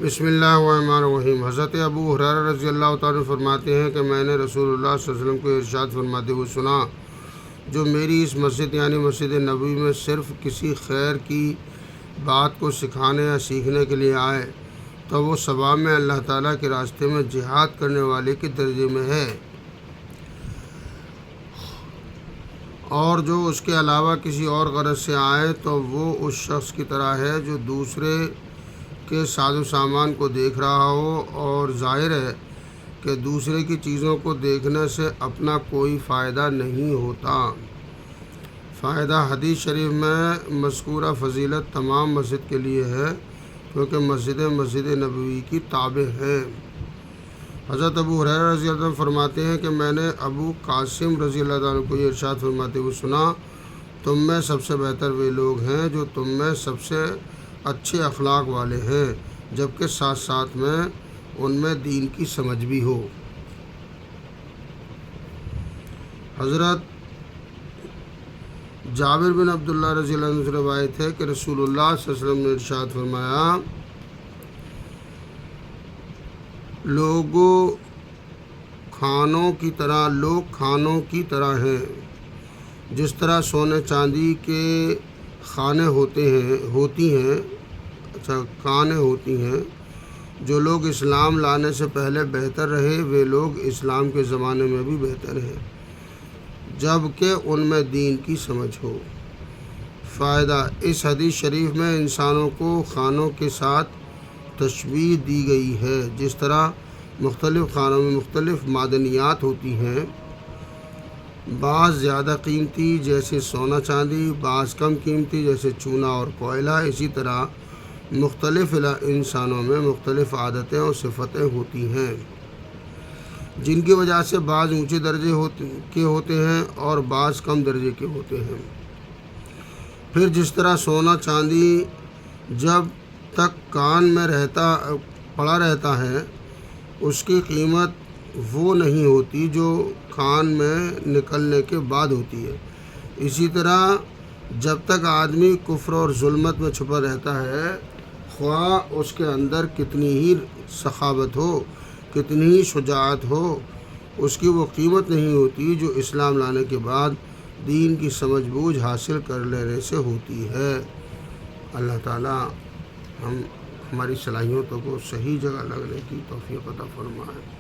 بسم اللہ الرحمن الرحیم۔ حضرت ابو ہریرہ رضی اللہ تعالیٰ فرماتے ہیں کہ میں نے رسول اللہ صلی اللہ علیہ وسلم کو ارشاد فرماتے ہوئے سنا، جو میری اس مسجد یعنی مسجد نبوی میں صرف کسی خیر کی بات کو سکھانے یا سیکھنے کے لیے آئے تو وہ ثواب میں اللہ تعالیٰ کے راستے میں جہاد کرنے والے کے درجے میں ہے، اور جو اس کے علاوہ کسی اور غرض سے آئے تو وہ اس شخص کی طرح ہے جو دوسرے کے ساز و سامان کو دیکھ رہا ہو، اور ظاہر ہے کہ دوسرے کی چیزوں کو دیکھنے سے اپنا کوئی فائدہ نہیں ہوتا۔ فائدہ حدیث شریف میں مذکورہ فضیلت تمام مسجد کے لیے ہے، کیونکہ مسجد نبوی کی تابع ہے۔ حضرت ابو ہریرہ رضی اللہ عنہ فرماتے ہیں کہ میں نے ابو قاسم رضی اللہ عنہ کو یہ ارشاد فرماتے ہوئے سنا، تم میں سب سے بہتر وہ لوگ ہیں جو تم میں سب سے اچھے اخلاق والے ہیں، جبکہ ساتھ ساتھ میں ان میں دین کی سمجھ بھی ہو۔ حضرت جابر بن عبداللہ رضی اللہ عنہ سے روایت ہے کہ رسول اللہ صلی اللہ علیہ وسلم نے ارشاد فرمایا، لوگ کھانوں کی طرح ہیں، جس طرح سونے چاندی کے کانیں ہوتی ہیں۔ جو لوگ اسلام لانے سے پہلے بہتر رہے وہ لوگ اسلام کے زمانے میں بھی بہتر ہیں، جبکہ ان میں دین کی سمجھ ہو۔ فائدہ، اس حدیث شریف میں انسانوں کو خانوں کے ساتھ تشبیہ دی گئی ہے، جس طرح مختلف خانوں میں مختلف معدنیات ہوتی ہیں، بعض زیادہ قیمتی جیسے سونا چاندی، بعض کم قیمتی جیسے چونا اور کوئلہ۔ اسی طرح مختلف انسانوں میں مختلف عادتیں اور صفتیں ہوتی ہیں، جن کی وجہ سے بعض اونچے درجے کے ہوتے ہیں اور بعض کم درجے کے ہوتے ہیں۔ پھر جس طرح سونا چاندی جب تک کان میں پڑا رہتا ہے اس کی قیمت وہ نہیں ہوتی جو کان میں نکلنے کے بعد ہوتی ہے، اسی طرح جب تک آدمی کفر اور ظلمت میں چھپا رہتا ہے، خواہ اس کے اندر کتنی ہی سخاوت ہو، کتنی ہی شجاعت ہو، اس کی وہ قیمت نہیں ہوتی جو اسلام لانے کے بعد دین کی سمجھ بوجھ حاصل کر لینے سے ہوتی ہے۔ اللہ تعالیٰ ہماری صلاحیتوں کو صحیح جگہ لگنے کی توفیق عطا فرمائے۔